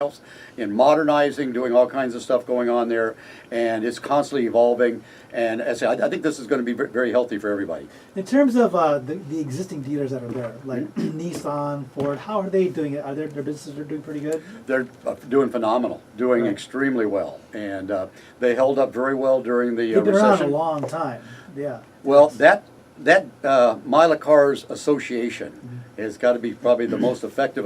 else, in modernizing, doing all kinds of stuff going on there, and it's constantly evolving. And as I say, I think this is going to be very healthy for everybody. In terms of the existing dealers that are there, like Nissan, Ford, how are they doing it? Are their businesses are doing pretty good? They're doing phenomenal, doing Right. extremely well, and they held up very well during the They've been around a recession. long time. Yeah. Well, that Mila Cars Association has got to be probably the most effective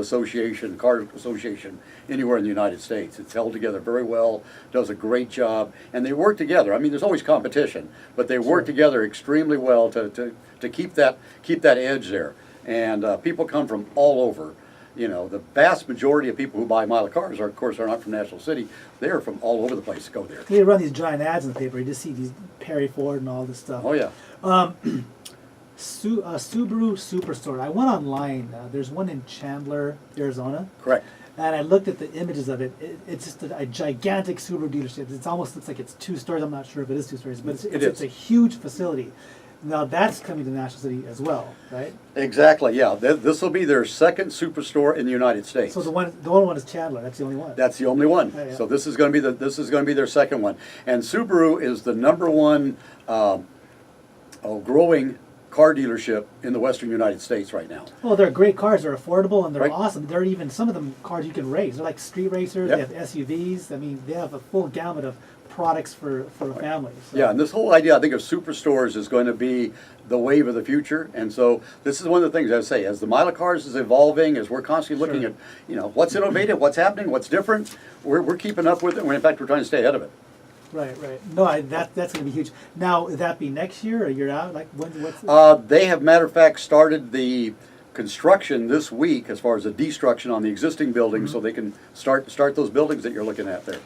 car association anywhere in the United States. It's held together very well, does a great job, and they work together. I mean, there's always competition, but they work together extremely well to keep that edge there. And people come from all over. You know, the vast majority of people who buy Mila Cars are, of course, are not from National City. They're from all over the place to go there. They run these giant ads in the paper. You just see these Perry Ford and all this stuff. Oh yeah. Subaru Superstore. I went online. There's one in Chandler, Arizona. Correct. And I looked at the images of it. It's just a gigantic Subaru dealership. It almost looks like it's 2 stories. I'm not sure if it is 2 stories, but it's a huge facility. Now that's coming to National City as well, right? Exactly. Yeah. This will be their second superstore in the United States. So the only one is Chandler. That's the only one. That's the only one. Yeah. So this is going to be their second one. And Subaru is the #1 growing car dealership in the Western United States right now. Well, they're great cars. They're affordable and they're Right. awesome. They're even some of them cars you can race. They're like street racers. Yep. They have SUVs. I mean, they have a full gamut of products for families. So. Yeah, and this whole idea, I think, of superstores is going to be the wave of the future. And so this is one of the things I would say, as the Mila Cars is evolving, as we're constantly looking at, what's innovative, what's happening, what's different, we're keeping up with it. In fact, we're trying to stay ahead of it. Right. No, that's going to be huge. Now, would that be next year or a year out? Like what's? They have, matter of fact, started the construction this week as far as the destruction on the existing buildings, so they can start those buildings that you're looking at there.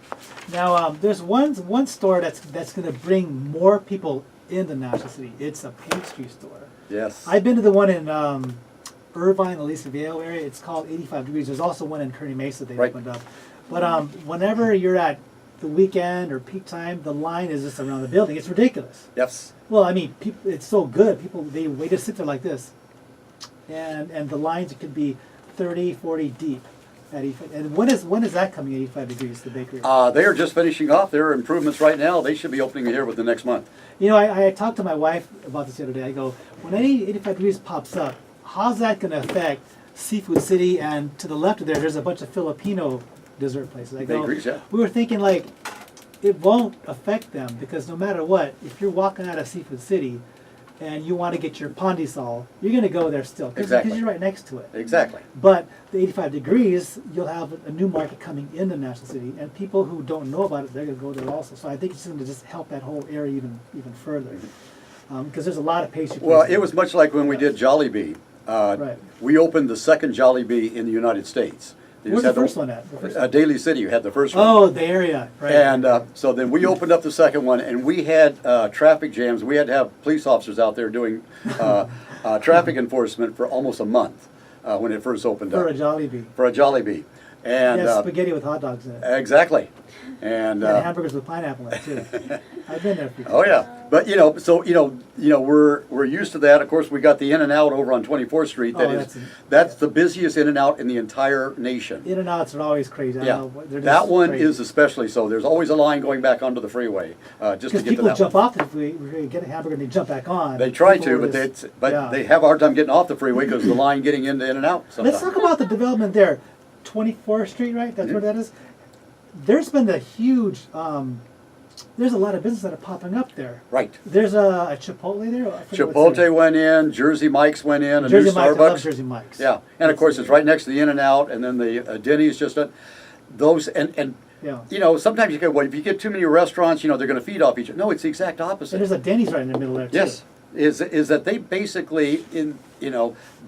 Now, there's one store that's going to bring more people into National City. It's a pastry store. Yes. I've been to the one in Irvine, Aliso Viejo area. It's called 85 Degrees. There's also one in Kearney Mesa they Right. opened up. But whenever you're at the weekend or peak time, the line is just around the building. It's ridiculous. Yes. Well, I mean, it's so good. People they just sit there like this, and the lines could be 30, 40 deep. At 85. And when is that coming? 85 Degrees, the bakery. They are just finishing off their improvements right now. They should be opening here within the next month. You know, I talked to my wife about this the other day. I go, when 85 Degrees pops up, how's that going to affect Seafood City? And to the left of there's a bunch of Filipino dessert places. I go, Bakeries, yeah. we were thinking like, it won't affect them because no matter what, if you're walking out of Seafood City and you want to get your pandesal, you're going to go there still because Exactly. you're right next to it. Exactly. But the 85 Degrees, you'll have a new market coming into National City, and people who don't know about it, they're going to go there also. So I think it's going to just help that whole area even further, because there's a lot of pastry. Well, places. it was much like when we did Jollibee. Right. We opened the second Jollibee in the United States. They Where's just the had first one at? The first one? Daly City, you had the first one. Oh, the area, right? And so then we opened up the second one, and we had traffic jams. We had to have police officers out there doing traffic enforcement for almost a month when it first opened for up. a Jollibee. For a Jollibee. And Yeah, spaghetti with hot dogs in it. exactly. And And hamburgers with pineapple in it too. I've been there a few times. oh yeah, but we're used to that. Of course, we got the In-N-Out over on 24th Street. Oh, That's the busiest In-N-Out in the entire nation. In-N-Outs are always crazy. I Yeah, don't know, they're just that one crazy. is especially so. There's always a line going back onto the freeway just to Because get to people that jump one. off the freeway, get a hamburger, and they jump back on. They try People to, are but just- they yeah. they have a hard time getting off the freeway because of the line getting into In-N-Out. Let's talk about the development there. 24th Street, right? That's where that is. There's been a huge, there's a lot of businesses that are popping up there. Right. There's a Chipotle there. I forget what's there. Chipotle went in, Jersey Mike's went in, a Jersey new Mike's. I love Starbucks. Jersey Mike's. Yeah, and of course it's right next to the In-N-Out, and then the Denny's just those and Yeah. sometimes you go, well, if you get too many restaurants, they're going to feed off each other. No, it's the exact And opposite. there's a Denny's right in the middle there too. Yes, is that they basically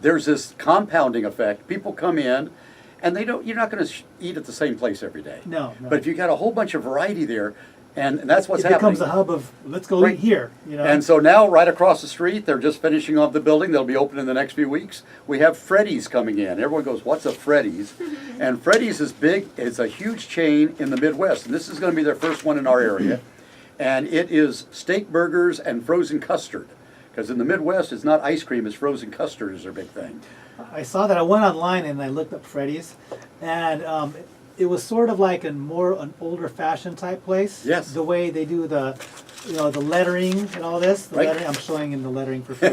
there's this compounding effect. People come in, and you're not going to eat at the same place every day. No. But if you got a whole bunch of variety there, and that's what's it happening. becomes a hub of let's go Right. eat here. And so now, right across the street, they're just finishing off the building. They'll be open in the next few weeks. We have Freddy's coming in. Everyone goes, "What's a Freddy's?" And Freddy's is big. It's a huge chain in the Midwest, and this is going to be their first one in our area. And it is steak burgers and frozen custard, because in the Midwest, it's not ice cream; it's frozen custard is their big thing. I saw that. I went online and I looked up Freddy's, and it was sort of like an older fashioned type place. Yes. The way they do the lettering and all this. The Right. lettering, I'm showing him the lettering for free.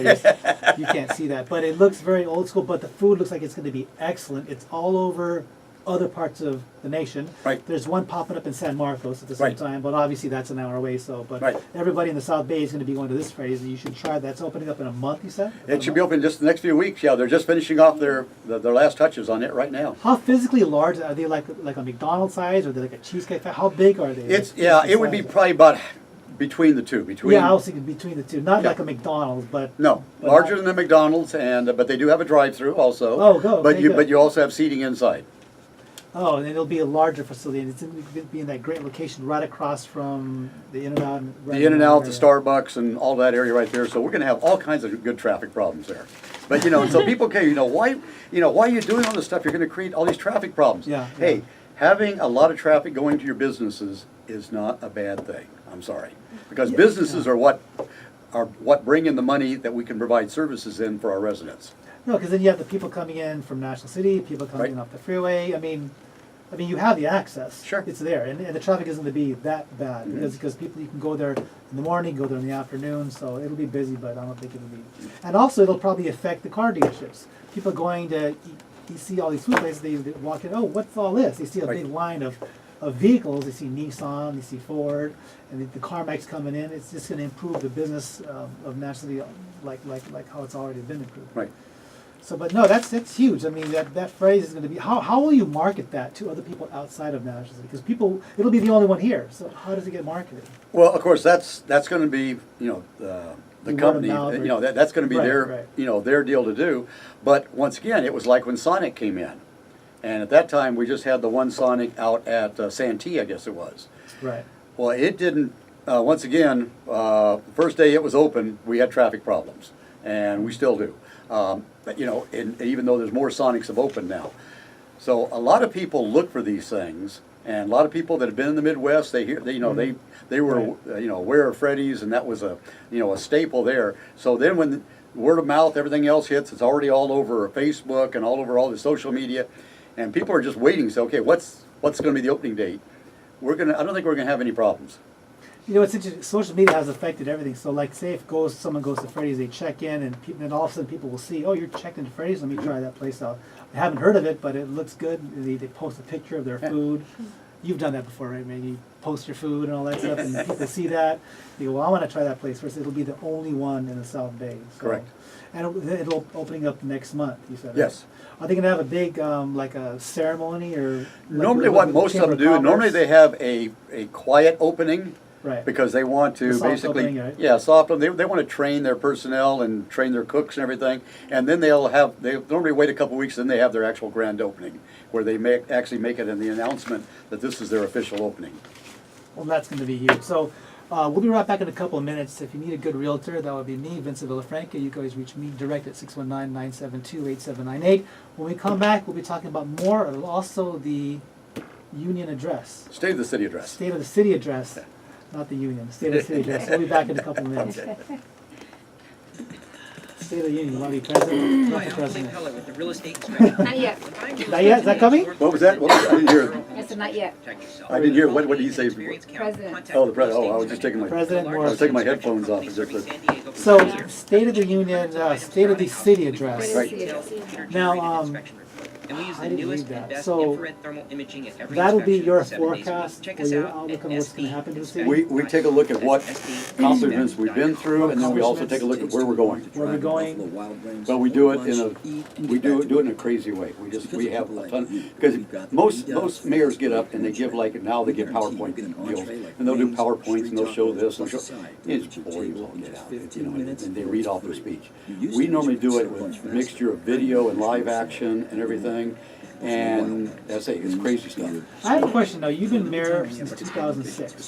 You can't see that, but it looks very old school. But the food looks like it's going to be excellent. It's all over other parts of the nation. Right. There's one popping up in San Marcos at the same Right. time, but obviously that's an hour away. So, but Right. everybody in the South Bay is going to be going to this Freddy's. You should try that. It's opening up in a month. You said It should be open just the next few weeks. Yeah, they're just finishing off their last touches on it right now. How physically large are they? Like a McDonald's size, or are they like a cheesecake? How big are they? It's Like, yeah, what's the it would be size? probably about between the two. Between Yeah, I was thinking between the two, not Yeah. like a McDonald's, but no, but larger not- than the McDonald's, and but they do have a drive-through also. Oh, go, But okay, you good. also have seating inside. Oh, and it'll be a larger facility, and it's going to be in that great location right across from the In-N-Out. Right The In-N-Out, the area. Starbucks, and all that area right there. So we're going to have all kinds of good traffic problems there. But so people, okay, why are you doing all this stuff? You're going to create all these traffic problems. Yeah, Hey, yeah. having a lot of traffic going to your businesses is not a bad thing. I'm sorry, because businesses are what bring in the money that we can provide services in for our residents. No, because then you have the people coming in from National City, people coming Right. in off the freeway. I mean, you have the access. Sure. It's there, and the traffic isn't going to be that bad Mm-hmm. because people, you can go there in the morning, go there in the afternoon, so it'll be busy, but I don't think it'll be. And also, it'll probably affect the car dealerships. People going to you see all these food places, they walk in. Oh, what's all this? They see a Right. big line of vehicles. They see Nissan, they see Ford, and the CarMax coming in. It's just going to improve the business of National City, like how it's already been improved. Right. So, but no, that's huge. I mean, that phrase is going to be. How will you market that to other people outside of National City? Because it'll be the only one here. So how does it get marketed? Well, of course, that's going to be the The word company. of mouth or- That's going to be Right, their right. their deal to do. But once again, it was like when Sonic came in, and at that time we just had the one Sonic out at Santee, I guess it was. Right. Well, it didn't. Once again, the first day it was open, we had traffic problems, and we still do. But and even though there's more Sonics have opened now, so a lot of people look for these things, and a lot of people that have been in the Midwest, they hear, they were aware of Freddy's, and that was a staple there. So then when word of mouth, everything else hits, it's already all over Facebook and all over all the social media, and people are just waiting. So okay, what's going to be the opening date? I don't think we're gonna have any problems. It's interesting. Social media has affected everything. So, like, say if someone goes to Freddy's, they check in, and all of a sudden people will see, oh, you're checked into Freddy's. Let me try that place out. I haven't heard of it, but it looks good. They post a picture of their food. You've done that before, right? Maybe you post your food and all that stuff, and people see that. They go, well, I want to try that place first. It'll be the only one in the South Bay. So, Correct. And it'll opening up next month. You said. Right? Yes. Are they gonna have a big like a ceremony or? Like Normally, with what the most of Chamber them do, Commerce? normally they have a quiet opening. Right. Because they want to The soft basically, opening, right? yeah, soft opening. They want to train their personnel and train their cooks and everything, and then they normally wait a couple weeks, then they have their actual grand opening, where they actually make it in the announcement that this is their official opening. Well, that's going to be huge. So we'll be right back in a couple of minutes. If you need a good realtor, that would be me, Vincent Villafranca. You can always reach me direct at 619-972-8798. When we come back, we'll be talking about more, and also the union address, State of the city address. state of the city address, not the union, state of the city address. We'll be back in a couple of minutes. State of the union, you want to be president? Hi, Not the I'm Lee president. Peller with the Real Estate Inspection. Not yet. Not yet? Is that coming? What was that? I didn't hear it. I said not yet. I didn't hear it. What did he say? President. Oh, the president. Oh, I was just taking my. President I was taking my headphones off. So, state of the union, state of the city address. Right. Now, And we use I the didn't newest read that. and best So, infrared thermal imaging at every that'll be inspection your for 7 days a week. forecast Check or us your out outlook at on what's gonna happen to the city? We take a look at what accomplishments we've been through, and then we also take a look at where we're going. Where we're going. But we do it do it in a crazy way. We have a ton, because most mayors get up and they give now they give PowerPoint deals, and they'll do PowerPoints and they'll show this and show, it's boring as all get out, and they read off their speech. We normally do it with a mixture of video and live action and everything, and that's it, it's crazy stuff. I have a question though. You've been mayor since 2006. It's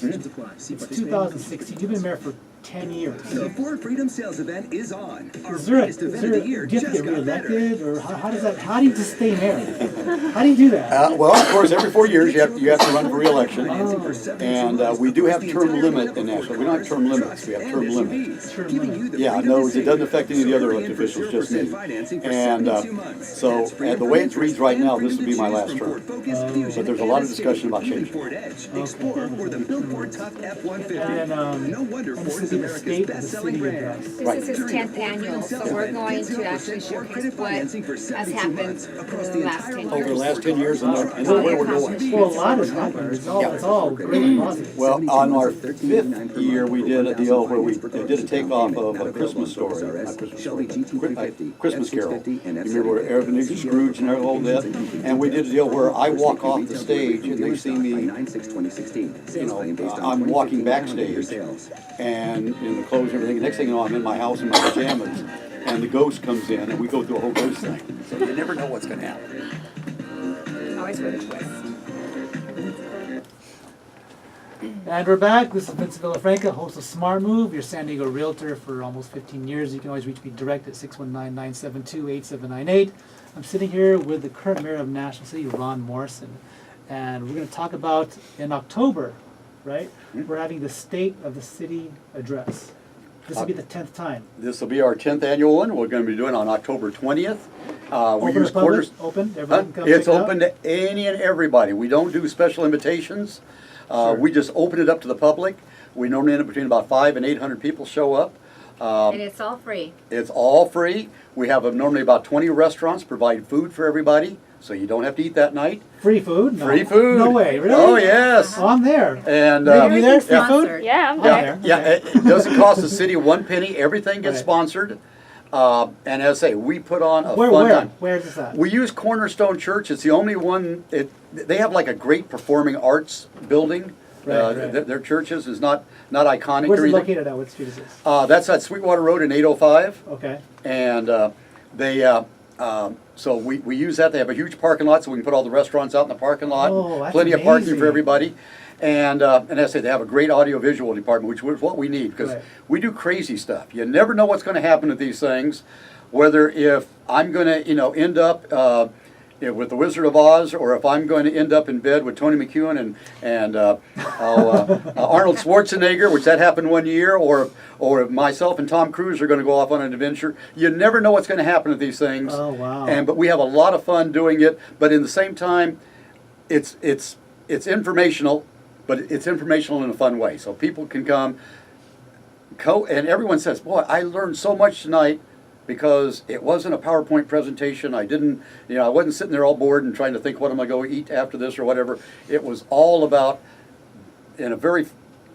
2016. You've been mayor for 10 years. The Ford Freedom Sales Event is on. Our Is there, biggest event of the year do you have just to get got better. reelected, or how do you just stay mayor? How do you do that? Well, of course, every 4 years you have to run for reelection. Financing for 72 And months we do have across the term entire limit lineup in of Nashville. Ford We don't have cars, term limits, trucks, we have and term limit. SUVs, Term giving limit. you the Yeah, freedom in other to words, it save. doesn't affect any of the So other hurry elected in for officials, just 0% me. financing for And 72 months. so, That's freedom the from way it interest reads right and now, freedom this will to be my choose last from term. Ford Focus, Fusion, But there's a and lot of Escape, discussion about including changing. Ford Edge, Explorer, or the built Ford Tough F-150. And then, No wonder and this Ford will is be the America's state of the best-selling city brand. address. This Right. is his During the 10th Ford Freedom annual, Sales so we're Event, going get to 0% actually Ford showcase credit what financing for has 72 happened months across the last entire 10 lineup Over the years. last 10 years and Wow. and where we're Wow. going. Well, a lot has happened. It's all great and positive. Well, on our 5th year, we did a deal where we did a takeoff of A Christmas Story, not Christmas Story, but Christmas Carol. You remember where Ebenezer Scrooge and all that? And we did a deal where I walk off the stage and they see me, I'm walking backstage and in the clothes and everything. Next thing you know, I'm in my house in my pajamas and the ghost comes in and we go through a whole ghost thing. So you never know what's going to happen. Always with a twist. And we're back. This is Vincent Villafranca, host of Smart Move, your San Diego realtor for almost 15 years. You can always reach me direct at 619-972-8798. I'm sitting here with the current mayor of National City, Ron Morrison. And we're going to talk about, in October, right? We're having the State of the City address. This will be the 10th time. This will be our 10th annual one. We're going to be doing it on October 20th. We Open use to public, quarters. open, everyone can come check It's it out. open to any and everybody. We don't do special invitations. Sure. We just open it up to the public. We normally end up between about 500 and 800 people show up. And it's all free. It's all free. We have normally about 20 restaurants provide food for everybody, so you don't have to eat that night. Free food? No. Free food. No way, really? Oh, yes. Oh, I'm there. And Maybe you there? Everything's Free food? sponsored. Yeah, I'm I'm there. there. yeah, Okay. it doesn't cost the city one penny. Everything gets Right. sponsored. And as I say, we put on a Where, fun where? time. Where is this at? We use Cornerstone Church. It's the only one. They have like a great performing arts building. Right. Their churches is not iconic Where's or it anything. located at? What street is this? That's at Sweetwater Road in 805. Okay. And so we use that. They have a huge parking lot, so we can put all the restaurants out in the parking lot. Oh, that's Plenty of parking amazing. for everybody. And as I say, they have a great audio-visual department, which is what we need, because Right. we do crazy stuff. You never know what's going to happen with these things, whether if I'm going to, end up with the Wizard of Oz, or if I'm going to end up in bed with Tony McEwen and Arnold Schwarzenegger, which that happened one year, or if myself and Tom Cruise are going to go off on an adventure. You never know what's going to happen with these things. Oh, wow. But we have a lot of fun doing it. But in the same time, it's informational, but it's informational in a fun way. So people can come, and everyone says, "Boy, I learned so much tonight." Because it wasn't a PowerPoint presentation. I didn't, I wasn't sitting there all bored and trying to think, what am I going to eat after this or whatever. It was all about, in a very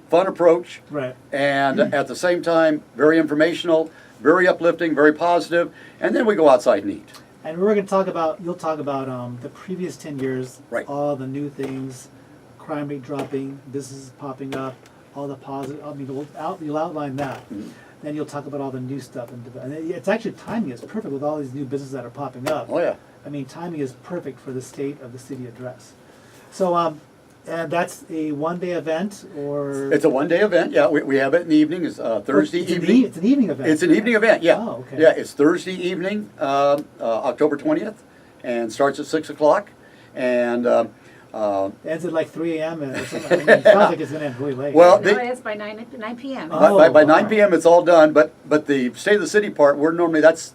fun approach, Right. and at the same time, very informational, very uplifting, very positive, and then we go outside and eat. And we're going to talk about, you'll talk about the previous 10 years, Right. all the new things, crime rate dropping, businesses popping up, all the positive, you'll outline that. Mm-hmm. Then you'll talk about all the new stuff. And it's actually, timing is perfect with all these new businesses that are popping up. Oh, yeah. I mean, timing is perfect for the State of the City address. So, and that's a one-day event, or? It's a one-day event, yeah. We have it in the evening, it's Thursday It's evening. It's an evening event. It's an evening event, yeah. Oh, okay. Yeah, it's Thursday evening, October 20th, and starts at 6 o'clock. And, Ends at like 3 a.m. or something. I mean, it sounds like it's going to end really late. Well, No, they- it's by 9 p.m. Oh. by wow. 9 p.m. it's all done, but the State of the City part, we're normally, that's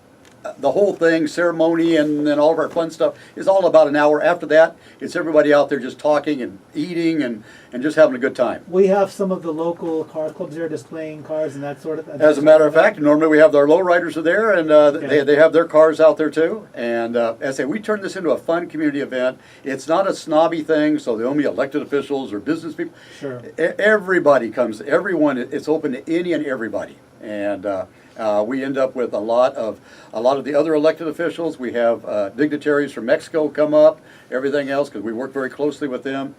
the whole thing, ceremony and then all of our fun stuff is all about an hour. After that, it's everybody out there just talking and eating and just having a good time. We have some of the local car clubs there displaying cars and that sort of. As a matter of fact, normally we have our lowriders are there, and they have their cars out there too. And as I say, we turn this into a fun community event. It's not a snobby thing, so the only elected officials or business people. Sure. Everybody comes. Everyone. It's open to any and everybody. And we end up with a lot of the other elected officials. We have dignitaries from Mexico come up. Everything else, because we work very closely with them.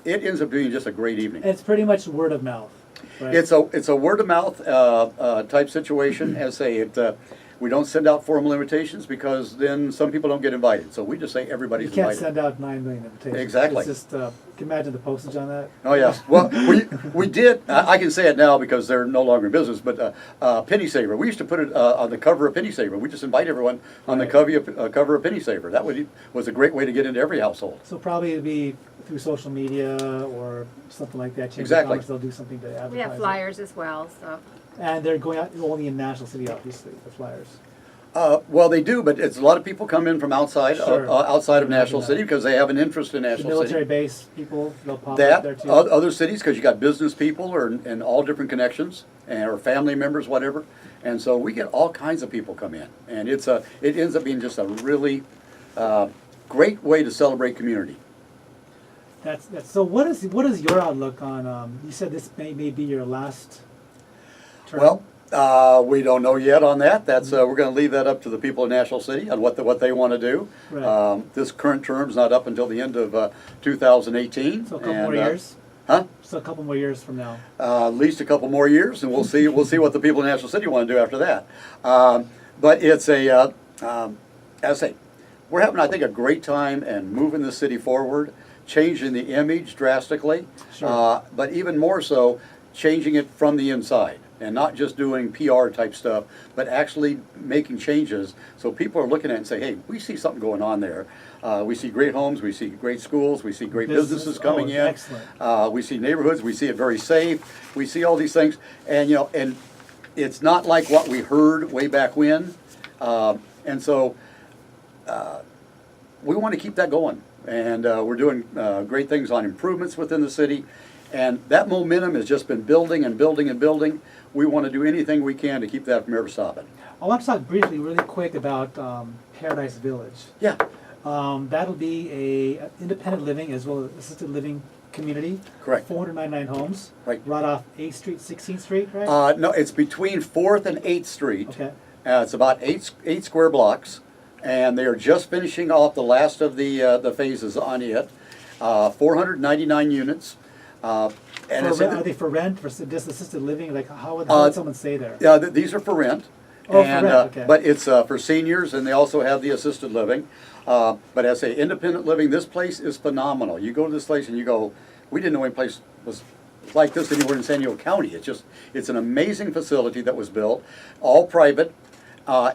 It ends up being just a great evening. It's pretty much word of mouth. Right? It's a word of mouth type situation. As I say, We don't send out formal invitations because then some people don't get invited. So we just say You everybody's can't invited. send out 9 million invitations. Exactly. It's just, can you imagine the postage on that? Oh, yes. Well, we did, I can say it now because they're no longer in business, but Penny Saver, we used to put it on the cover of Penny Saver. We just invite everyone on the Right. cover of Penny Saver. That was a great way to get into every household. So probably it'd be through social media or something like that. Chamber of Exactly. Commerce, they'll do something to advertise. We have it. flyers as well, so. And they're going out only in National City, obviously, the flyers. Well, they do, but it's a lot of people come in from outside, Sure. outside of Imagine National that. City because they have an interest in The National military City. base people, they'll pop up That, there too. other cities, because you got business people and all different connections, or family members, whatever. And so we get all kinds of people come in. And it ends up being just a really great way to celebrate community. That's so. What is your outlook on? You said this may be your last term. Well, we don't know yet on that. That's we're going to leave that up to the people of National City on what they want to do. Right. This current term's not up until the end of 2018. So a couple and, more years. Huh? So a couple more years from now. At least a couple more years, and we'll see what the people in National City want to do after that. But it's as I say, we're having, I think, a great time and moving the city forward, changing the image drastically, Sure. but even more so, changing it from the inside. And not just doing PR type stuff, but actually making changes so people are looking at it and say, hey, we see something going on there. We see great homes, we see great schools, we see great businesses coming in. Excellent. We see neighborhoods, we see it very safe, we see all these things. And, and it's not like what we heard way back when. And so we want to keep that going. And we're doing great things on improvements within the city. And that momentum has just been building and building and building. We want to do anything we can to keep that from ever stopping. I want to talk briefly, really quick, about Paradise Village. Yeah, That'll be a independent living as well as assisted living community. Correct. 499 homes. Right. Right off 8th Street, 16th Street, right? no, it's between 4th and 8th Street. Okay. It's about eight square blocks, and they are just finishing off the last of the phases on it. 499 units. And it's Are they for rent, for just assisted living? Like, how would someone stay there? Yeah, these are for rent. Oh, for and, rent, okay. But it's for seniors, and they also have the assisted living. But as a independent living, this place is phenomenal. You go to this place and you go, we didn't know any place was like this anywhere in San Diego County. It's an amazing facility that was built, all private.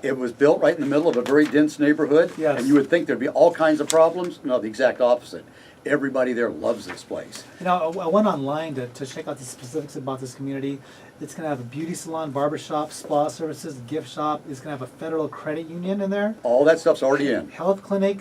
It was built right in the middle of a very dense neighborhood. Yes. And you would think there'd be all kinds of problems. No, the exact opposite. Everybody there loves this place. You know, I went online to check out the specifics about this community. It's going to have a beauty salon, barber shop, spa services, gift shop. It's going to have a federal credit union in there. All that stuff's already in. Health clinic,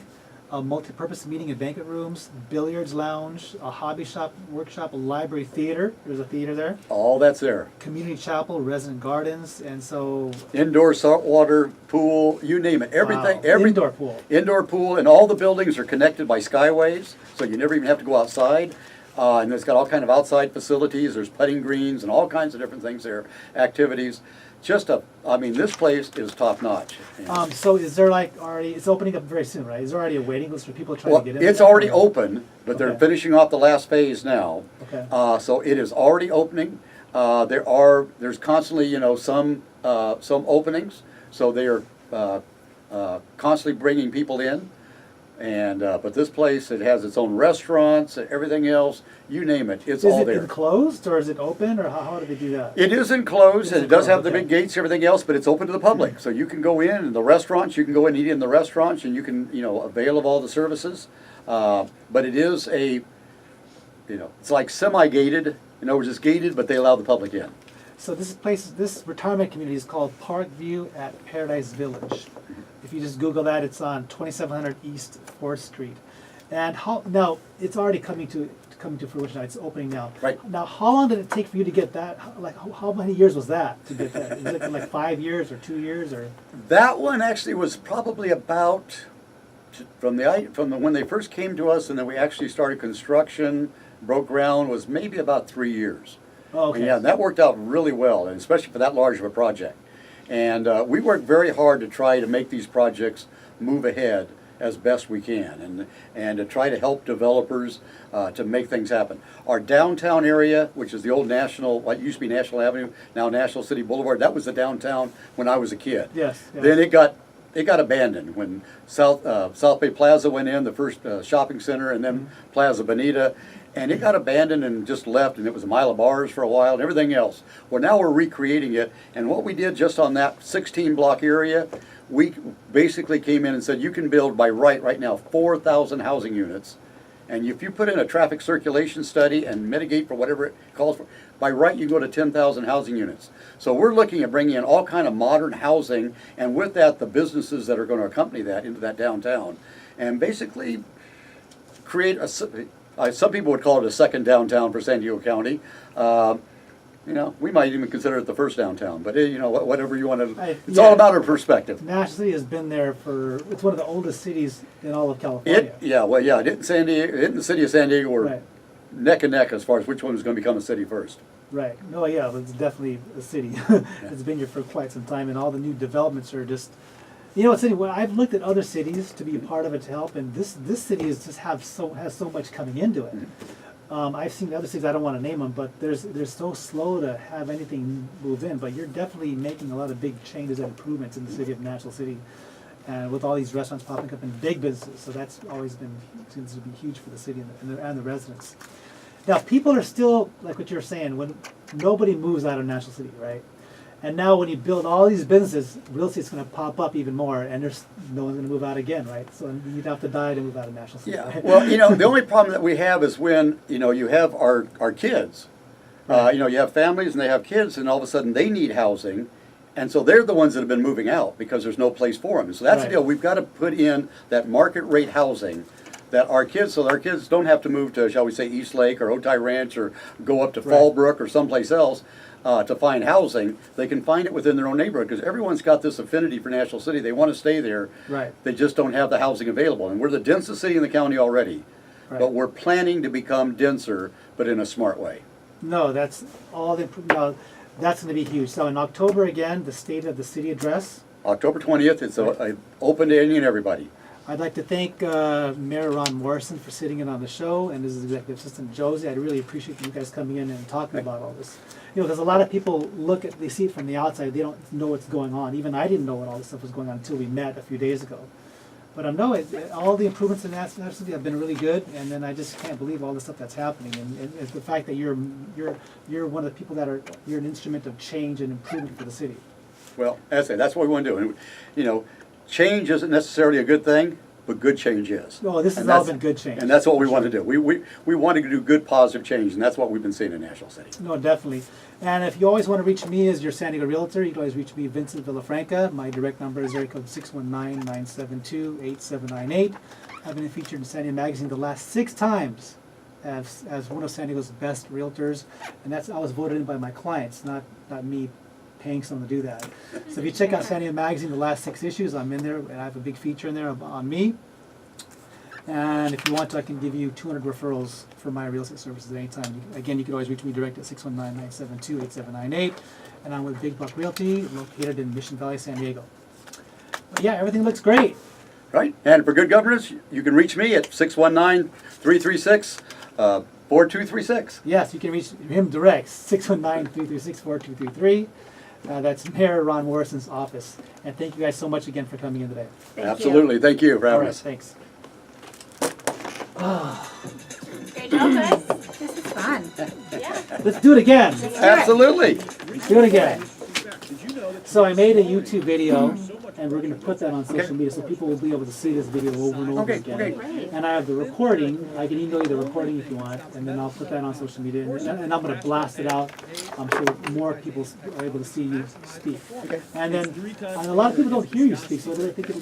a multi-purpose meeting and banquet rooms, billiards lounge, a hobby shop, workshop, a library, theater. There's a theater there. All that's there. Community chapel, resident gardens, and so Indoor saltwater pool, you name it. Everything. wow, indoor pool. Indoor pool, and all the buildings are connected by skyways, so you never even have to go outside. And it's got all kind of outside facilities. There's putting greens and all kinds of different things there, activities. This place is top notch. So is there like already? It's opening up very soon, right? Is there already a waiting list for people trying Well, to get in? it's there, already or- open, but they're Okay. finishing off the last phase now. Okay. So it is already opening. There's constantly, some openings. So they are constantly bringing people in. And but this place, it has its own restaurants, everything else, you name it, it's Is all it there. enclosed or is it open or how do they do that? It is enclosed, and it does have the Okay. big gates, everything else, but it's open to the public. So you can go in, and the restaurants, you can go in and eat in the restaurants, and you can, avail of all the services. But it is it's like semi-gated, it's gated, but they allow the public in. So this retirement community is called Parkview at Paradise Village. If you just Google that, it's on 2700 East 4th Street. And now it's already coming to fruition. It's opening now. Right. Now, how long did it take for you to get that? Like, how many years was that to get that? Is it like 5 years or 2 years or? That one actually was probably about from when they first came to us, and then we actually started construction, broke ground, was maybe about 3 years. Oh, okay. Yeah, and that worked out really well, and especially for that large of a project. And we worked very hard to try to make these projects move ahead as best we can, and to try to help developers to make things happen. Our downtown area, which is the old National, what used to be National Avenue, now National City Boulevard, that was the downtown when I was a kid. Yes. Then it got abandoned when South Bay Plaza went in, the first shopping center, and then Plaza Bonita, and it got abandoned and just left, and it was a mile of bars for a while and everything else. Well, now we're recreating it, and what we did just on that 16-block area, we basically came in and said, you can build by right now 4,000 housing units, and if you put in a traffic circulation study and mitigate for whatever it calls for, by right you go to 10,000 housing units. So we're looking at bringing in all kind of modern housing, and with that the businesses that are going to accompany that into that downtown, and basically create a, some people would call it a second downtown for San Diego County. You know, we might even consider it the first downtown, but you know, whatever you want to, it's all about our perspective. National City has been there for, it's one of the oldest cities in all of California. It in San Diego, it and the city of San Diego were Right. neck and neck as far as which one was going to become a city first. Right. No, yeah, it's definitely a city. It's been here for quite some time, and all the new developments are just, you know, it's funny. Well, I've looked at other cities to be a part of it to help, and this city is just has so much coming into it. I've seen other cities. I don't want to name them, but they're so slow to have anything move in. But you're definitely making a lot of big changes and improvements in the city of National City, and with all these restaurants popping up and big businesses. So that's always been seems to be huge for the city and the residents. Now, people are still, like what you were saying, when nobody moves out of National City, right? And now when you build all these businesses, real estate's going to pop up even more, and there's no one's going to move out again, right? So you'd have to die to move out of National City. Yeah. Right? Well, you know, the only problem that we have is when, you know, you have our kids. You know, you have families and they have kids, and all of a sudden they need housing, and so they're the ones that have been moving out because there's no place for them. So that's the Right. deal. We've got to put in that market rate housing that our kids, so our kids don't have to move to, shall we say, East Lake or Otay Ranch or go up to Right. Fallbrook or someplace else to find housing. They can find it within their own neighborhood because everyone's got this affinity for National City. They want to stay there. Right. They just don't have the housing available. And we're the densest city in the county already. Right. But we're planning to become denser, but in a smart way. No, that's all the. No, that's going to be huge. So in October again, the State of the City address. October 20th, it's open to any and everybody. I'd like to thank Mayor Ron Morrison for sitting in on the show, and his executive assistant Josie. I really appreciate you guys coming in and talking about all this. You know, because a lot of people they see it from the outside, they don't know what's going on. Even I didn't know what all this stuff was going on until we met a few days ago. But all the improvements in National City have been really good, and then I just can't believe all the stuff that's happening. And it's the fact that you're one of the people you're an instrument of change and improvement for the city. Well, that's it. That's what we want to do. And, you know, change isn't necessarily a good thing, but good change is. No, this has And all that's- been good change. And that's what we for want sure. to do. We want to do good, positive change, and that's what we've been seeing in National City. No, definitely. And if you always want to reach me as your San Diego Realtor, you can always reach me, Vincent Villafranca. My direct number is area code 619-972-8798. I've been featured in San Diego Magazine the last 6 times as one of San Diego's best realtors, and I was voted in by my clients, not me paying someone to do that. So if you check out San Diego Magazine, the last 6 issues, I'm in there, and I have a big feature in there on me. And if you want to, I can give you 200 referrals for my real estate services at any time. Again, you can always reach me direct at 619-972-8798. And I'm with Big Buck Realty, located in Mission Valley, San Diego. But yeah, everything looks great. Right? And for good governance, you can reach me at 619-336-4236. Yes, you can reach him direct, 619-336-4233. That's Mayor Ron Morrison's office. And thank you guys so much again for coming in today. Thank you. Absolutely. Thank you for All having right, us. thanks. Great job, guys. This is fun. Let's do it again. Absolutely. Do it again. So I made a YouTube video, and we're going to put that on social media so people will be able to see this video over and over Okay, again. okay. Great. And I have the recording. I can email you the recording if you want, and then I'll put that on social media. And I'm going to blast it out so more people are able to see you speak. And then and a lot of people don't hear you speak, so they think it'll be